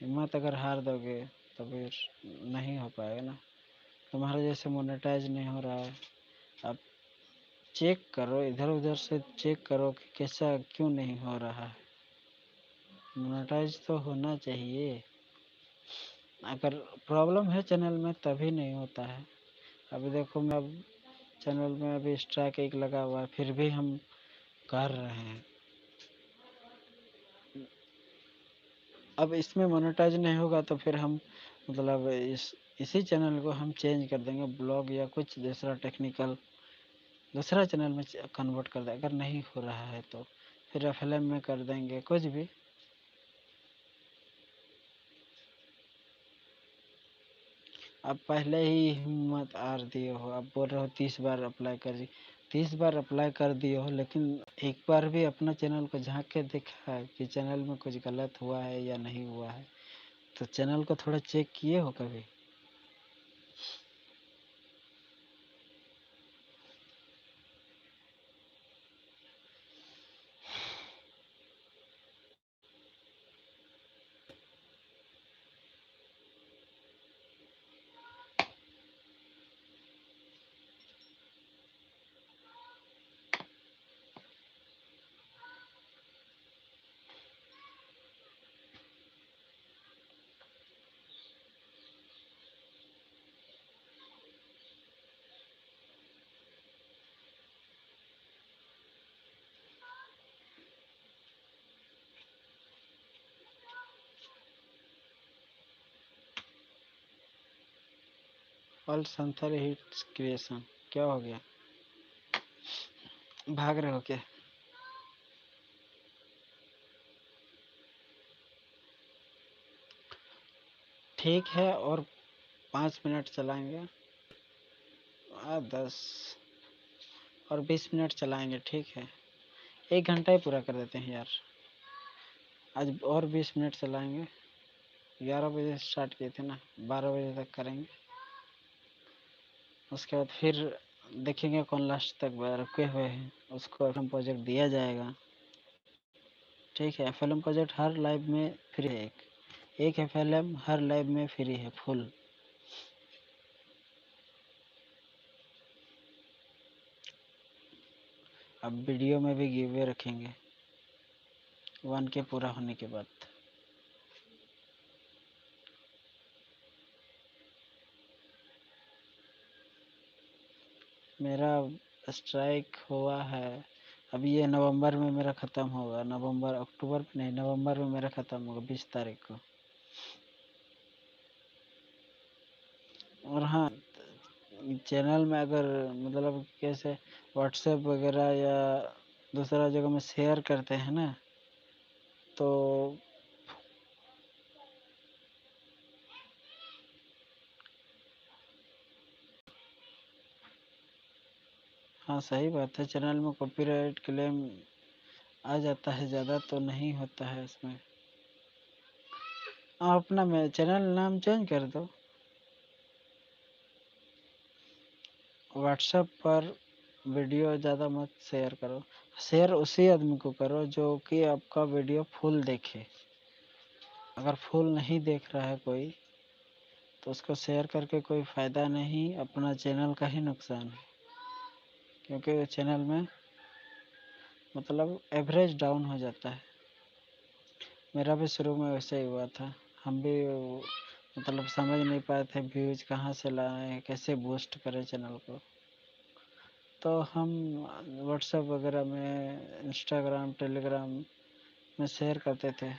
Speaker 1: हिम्मत अगर हार दोगे तो फिर नहीं हो पाएगा ना। तुम्हारे जैसे मोनेटाइज नहीं हो रहा है। आप चेक करो, इधर उधर से चेक करो कि कैसा क्यों नहीं हो रहा है। मोनेटाइज तो होना चाहिए। अगर प्रॉब्लम है चैनल में तभी नहीं होता है। अभी देखो मैं अब चैनल में अभी स्ट्राइक एक लगा हुआ है, फिर भी हम कर रहे हैं। अब इसमें मोनेटाइज नहीं होगा तो फिर हम मतलब इसी चैनल को हम चेंज कर देंगे, ब्लॉग या कुछ दूसरा टेक्निकल दूसरा चैनल में कन्वर्ट कर दें। अगर नहीं हो रहा है तो फिर एफएलएम में कर देंगे, कुछ भी। अब पहले ही हिम्मत हार दिए हो, अब बोल रहे हो 30 बार अप्लाई कर दी। 30 बार अप्लाई कर दिए हो, लेकिन एक बार भी अपना चैनल को झांक के देखा है कि चैनल में कुछ गलत हुआ है या नहीं हुआ है? तो चैनल को थोड़ा चेक किए हो कभी? ऑल संथर हिट्स क्रिएशन, क्या हो गया? भाग रहे हो क्या? ठीक है, और 5 मिनट चलाएंगे। 10 और 20 मिनट चलाएंगे, ठीक है। 1 घंटा ही पूरा कर देते हैं यार। आज और 20 मिनट चलाएंगे। 11 बजे स्टार्ट किए थे ना, 12 बजे तक करेंगे। उसके बाद फिर देखेंगे कौन लास्ट तक रुके हुए हैं, उसको एफएलएम प्रोजेक्ट दिया जाएगा। ठीक है, एफएलएम प्रोजेक्ट हर लाइव में फ्री है। एक एफएलएम हर लाइव में फ्री है, फुल। अब वीडियो में भी गिव अवे रखेंगे 1K पूरा होने के बाद। मेरा स्ट्राइक हुआ है, अभी ये नवंबर में मेरा ख़त्म होगा। नवंबर अक्टूबर में नहीं, नवंबर में मेरा ख़त्म होगा 20 तारीख को। और हाँ, चैनल में अगर मतलब कैसे व्हाट्सएप वगैरह या दूसरा जगह में शेयर करते हैं ना, तो हाँ सही बात है, चैनल में कॉपीराइट क्लेम आ जाता है, ज़्यादा तो नहीं होता है इसमें। आप अपना मैं चैनल नाम चेंज कर दो। व्हाट्सएप पर वीडियो ज़्यादा मत शेयर करो। शेयर उसी आदमी को करो जो कि आपका वीडियो फुल देखे। अगर फुल नहीं देख रहा है कोई तो उसको शेयर करके कोई फ़ायदा नहीं, अपना चैनल का ही नुकसान है। क्योंकि चैनल में मतलब एवरेज डाउन हो जाता है। मेरा भी शुरू में वैसे ही हुआ था। हम भी मतलब समझ नहीं पाए थे व्यूज कहाँ से लाएं, कैसे बूस्ट करें चैनल को। तो हम व्हाट्सएप वगैरह में, इंस्टाग्राम, टेलीग्राम में शेयर करते थे।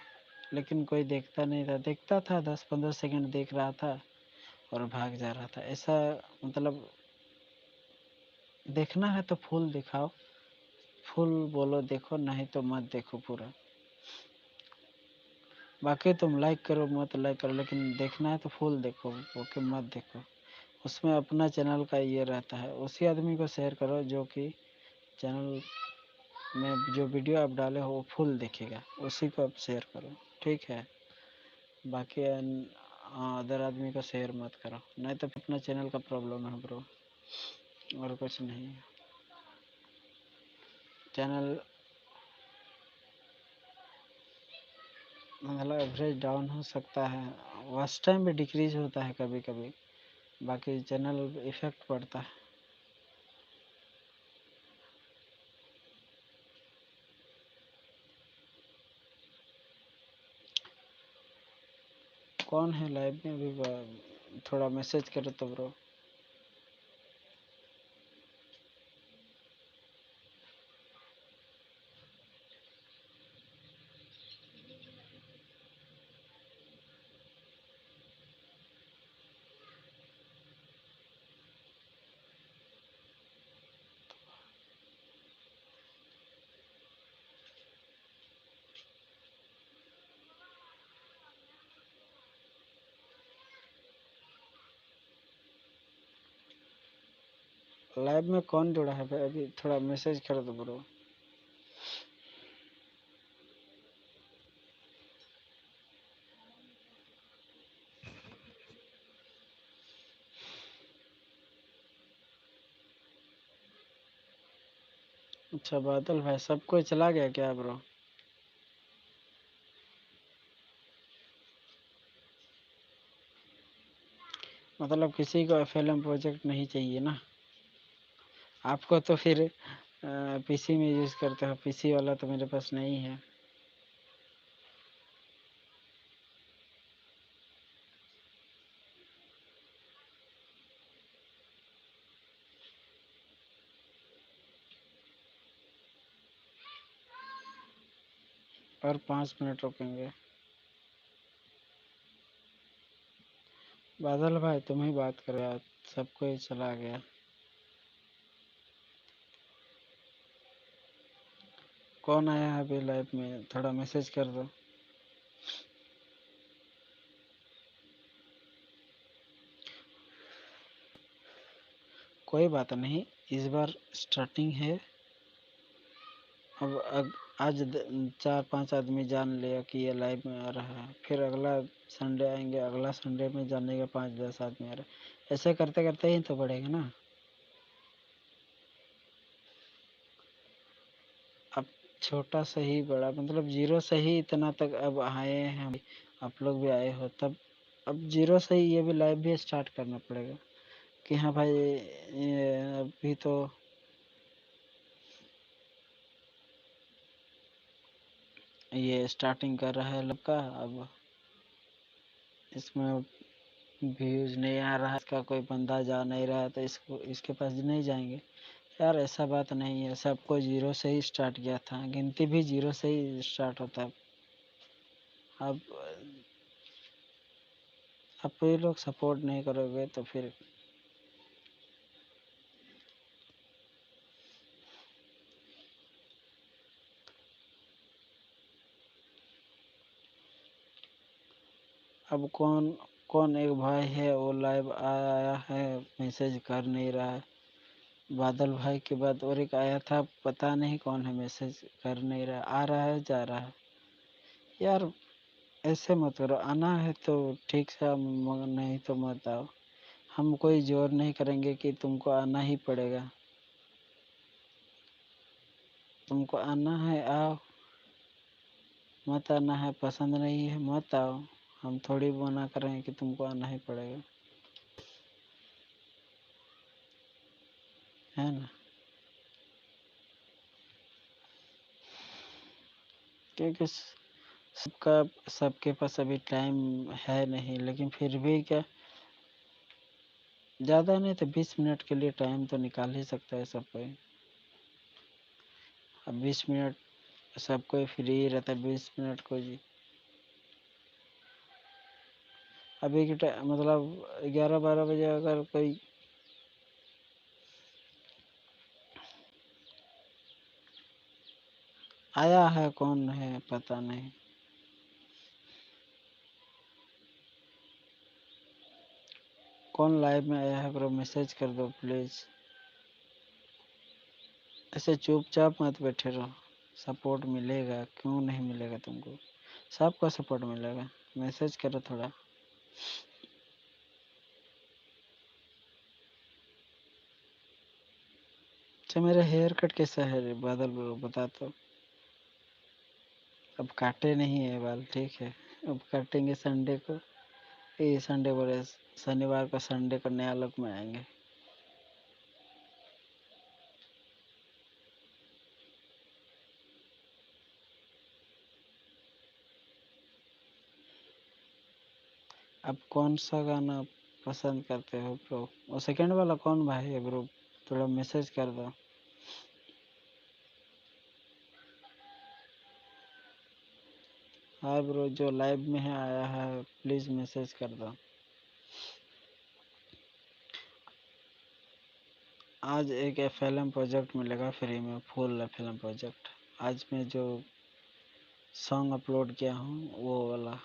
Speaker 1: लेकिन कोई देखता नहीं था। देखता था 10-15 सेकंड देख रहा था और भाग जा रहा था। ऐसा मतलब देखना है तो फुल दिखाओ, फुल बोलो देखो, नहीं तो मत देखो पूरा। बाकी तुम लाइक करो मत लाइक करो, लेकिन देखना है तो फुल देखो, ओके मत देखो। उसमें अपना चैनल का ये रहता है, उसी आदमी को शेयर करो जो कि चैनल में जो वीडियो आप डाले हो वो फुल देखेगा, उसी को आप शेयर करो, ठीक है। बाकी अदर आदमी को शेयर मत करो, नहीं तो अपना चैनल का प्रॉब्लम है ब्रो, और कुछ नहीं है। चैनल मतलब एवरेज डाउन हो सकता है, वॉच टाइम भी डिक्रीज होता है कभी कभी, बाकी चैनल इफेक्ट पड़ता है। कौन है लाइव में अभी? थोड़ा मैसेज करो तो ब्रो। लाइव में कौन जुड़ा है भाई? अभी थोड़ा मैसेज कर दो ब्रो। अच्छा बादल भाई, सब कोई चला गया क्या ब्रो? मतलब किसी को एफएलएम प्रोजेक्ट नहीं चाहिए ना? आपको तो फिर पीसी में यूज करते हो, पीसी वाला तो मेरे पास नहीं है। और 5 मिनट रुकेंगे। बादल भाई तुम ही बात करो यार, सब कोई चला गया। कौन आया है अभी लाइव में? थोड़ा मैसेज कर दो। कोई बात नहीं, इस बार स्टार्टिंग है। अब आज 4-5 आदमी जान लिया कि ये लाइव में आ रहा है, फिर अगला संडे आएंगे, अगला संडे में जाने के 5-10 आदमी आ रहे हैं। ऐसे करते करते ही तो बढ़ेगा ना। अब छोटा से ही बड़ा, मतलब जीरो से ही इतना तक अब आए हैं हम, आप लोग भी आए हो तब। अब जीरो से ही ये भी लाइव भी स्टार्ट करना पड़ेगा कि हाँ भाई ये अभी तो ये स्टार्टिंग कर रहा है लड़का। अब इसमें व्यूज नहीं आ रहा है, इसका कोई बंदा जा नहीं रहा है तो इसको इसके पास नहीं जाएंगे यार। ऐसा बात नहीं है, सबको जीरो से ही स्टार्ट किया था, गिनती भी जीरो से ही स्टार्ट होता है। अब अब ये लोग सपोर्ट नहीं करोगे तो फिर अब कौन कौन एक भाई है वो लाइव आया है, मैसेज कर नहीं रहा है। बादल भाई के बाद और एक आया था, पता नहीं कौन है, मैसेज कर नहीं रहा, आ रहा है जा रहा है। यार ऐसे मत करो, आना है तो ठीक से आओ, मगर नहीं तो मत आओ। हम कोई जोर नहीं करेंगे कि तुमको आना ही पड़ेगा। तुमको आना है आओ, मत आना है पसंद नहीं है मत आओ। हम थोड़ी मना कर रहे हैं कि तुमको आना ही पड़ेगा, है ना। क्योंकि सबका सबके पास अभी टाइम है नहीं, लेकिन फिर भी क्या, ज़्यादा नहीं तो 20 मिनट के लिए टाइम तो निकाल ही सकता है सब कोई। अब 20 मिनट सब कोई फ्री रहता है, 20 मिनट को जी। अभी के मतलब 11-12 बजे अगर कोई आया है, कौन है पता नहीं। कौन लाइव में आया है ब्रो, मैसेज कर दो प्लीज। ऐसे चुपचाप मत बैठे रहो, सपोर्ट मिलेगा, क्यों नहीं मिलेगा तुमको, सबको सपोर्ट मिलेगा। मैसेज करो थोड़ा। अच्छा मेरा हेयर कट कैसा है रे बादल ब्रो, बता तो। अब काटे नहीं है बाल, ठीक है। अब काटेंगे संडे को, ये संडे बोले, शनिवार का संडे का नया लुक में आएंगे। अब कौन सा गाना पसंद करते हो ब्रो? वो सेकंड वाला कौन भाई है ब्रो, थोड़ा मैसेज कर दो। हाँ ब्रो, जो लाइव में है आया है प्लीज मैसेज कर दो। आज एक एफएलएम प्रोजेक्ट मिलेगा फ्री में, फुल एफएलएम प्रोजेक्ट। आज मैं जो सॉन्ग अपलोड किया हूँ वो वाला।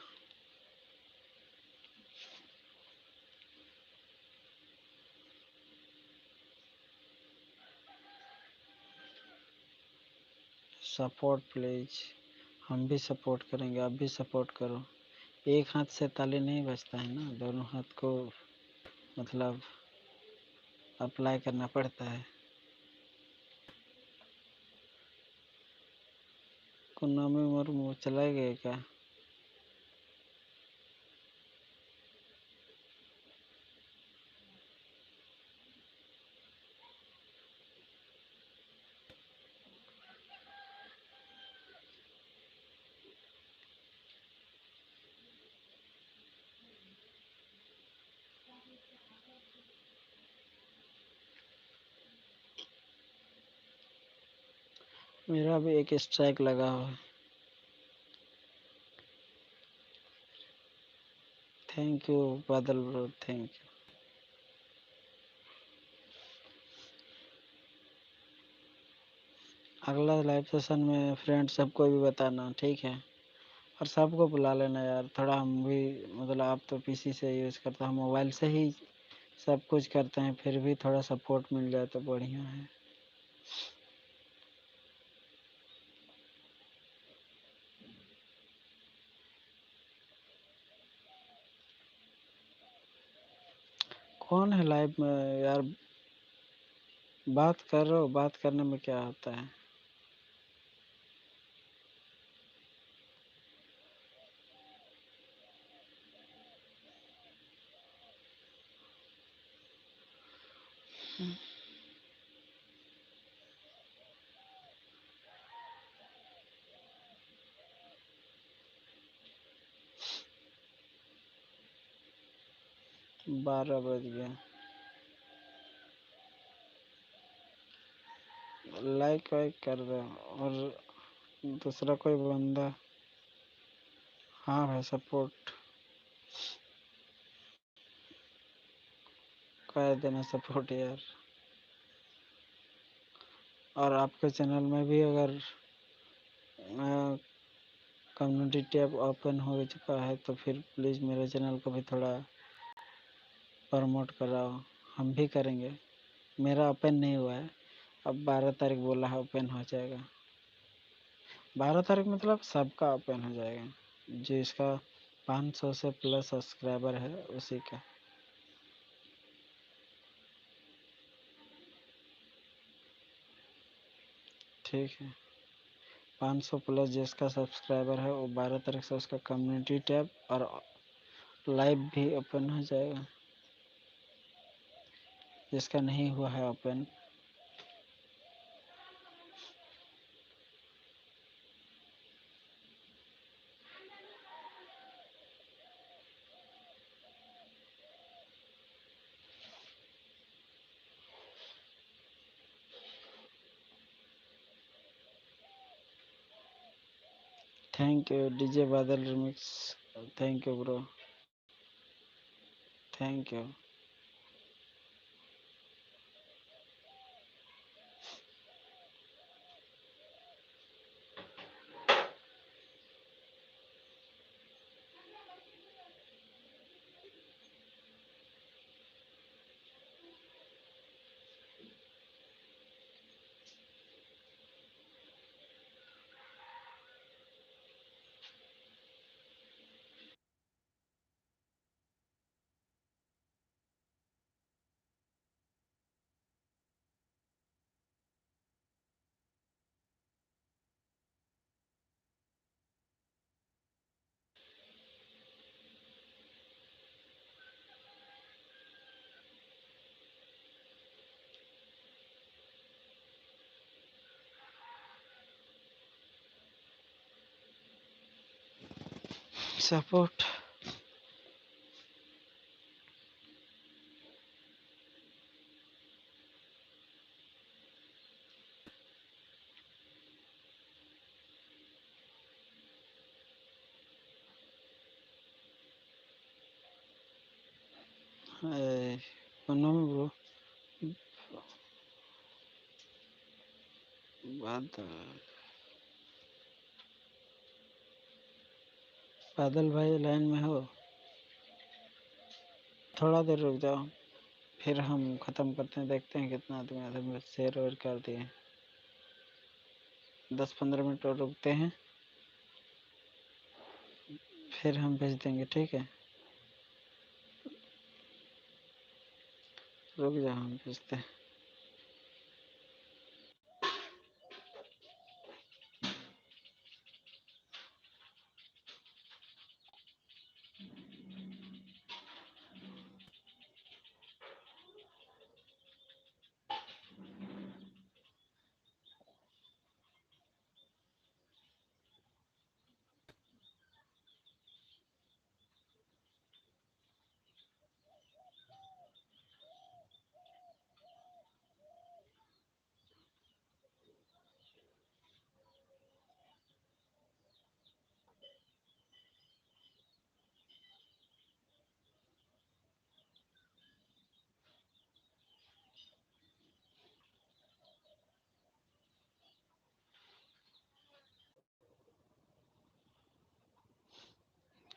Speaker 1: सपोर्ट प्लीज, हम भी सपोर्ट करेंगे, आप भी सपोर्ट करो। एक हाथ से ताली नहीं बजता है ना, दोनों हाथ को मतलब अप्लाई करना पड़ता है। कुन्नामी मुर्मू चला गए क्या? मेरा भी एक स्ट्राइक लगा हुआ है। थैंक यू बादल ब्रो, थैंक यू। अगला लाइव सेशन में फ्रेंड सबको भी बताना, ठीक है। और सबको बुला लेना यार, थोड़ा हम भी मतलब आप तो पीसी से यूज़ करते हैं, हम मोबाइल से ही सब कुछ करते हैं, फिर भी थोड़ा सपोर्ट मिल जाए तो बढ़िया है। कौन है लाइव में यार? बात करो, बात करने में क्या होता है। हाँ, 12 बज गया। लाइक वाइक कर दो। और दूसरा कोई बंदा। हाँ भाई, सपोर्ट कर देना, सपोर्ट यार। और आपके चैनल में भी अगर कम्युनिटी टैब ओपन हो चुका है तो फिर प्लीज़ मेरे चैनल को भी थोड़ा प्रमोट कराओ, हम भी करेंगे। मेरा ओपन नहीं हुआ है, अब 12 तारीख बोला है ओपन हो जाएगा। 12 तारीख मतलब सबका ओपन हो जाएगा, जो इसका 500 से प्लस सब्सक्राइबर है उसी का। ठीक है, 500 प्लस जिसका सब्सक्राइबर है वो 12 तारीख से उसका कम्युनिटी टैब और लाइव भी ओपन हो जाएगा, जिसका नहीं हुआ है open. Thank you DJ Badal remix, thank you bro. Thank you. Support. Punam bro. Badal. Badal भाई लाइन में हो? थोड़ा देर रुक जाओ, फिर हम खत्म करते हैं, देखते हैं कितना आदमी आदमी शेयर और कर दिए। 10-15 मिनट और रुकते हैं, फिर हम भेज देंगे, ठीक है? रुक जाओ, हम भेजते हैं।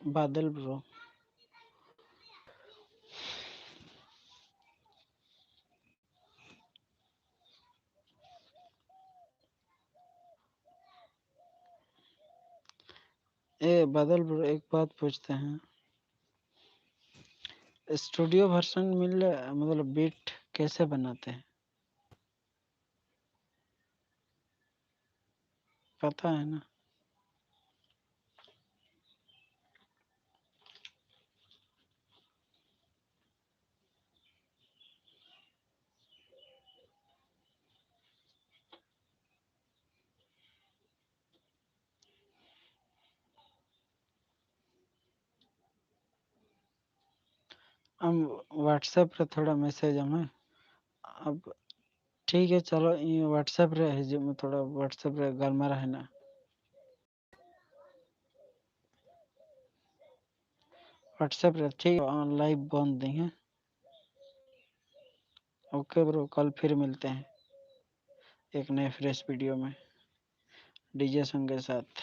Speaker 1: बादल ब्रो। बादल ब्रो, एक बात पूछते हैं, स्टूडियो वर्जन मतलब बीट कैसे बनाते हैं, पता है ना? हम व्हाट्सएप पे थोड़ा मैसेज हमें अब। ठीक है चलो, ये व्हाट्सएप रे है जो मैं थोड़ा व्हाट्सएप रे घर में रहना। व्हाट्सएप रे ठीक है, लाइव बंद देंगे। ओके ब्रो, कल फिर मिलते हैं एक नए फ्रेश वीडियो में डीजे सॉन्ग के साथ,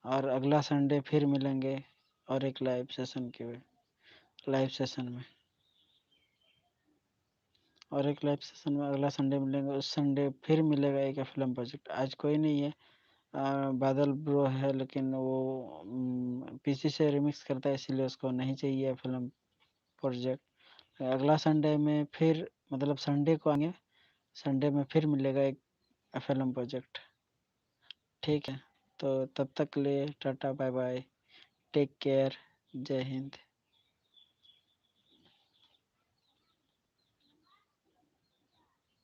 Speaker 1: और अगला संडे फिर मिलेंगे और एक लाइव सेशन में, और एक लाइव सेशन में अगला संडे मिलेंगे। उस संडे फिर मिलेगा एक फिल्म प्रोजेक्ट। आज कोई नहीं है, बादल ब्रो है, लेकिन वो पीसी से रिमिक्स करता है, इसलिए उसको नहीं चाहिए फिल्म प्रोजेक्ट। अगला संडे में फिर, मतलब संडे को आएंगे, संडे में फिर मिलेगा एक फिल्म प्रोजेक्ट, ठीक है? तो तब तक के लिए tata bye bye, take care, जय हिंद।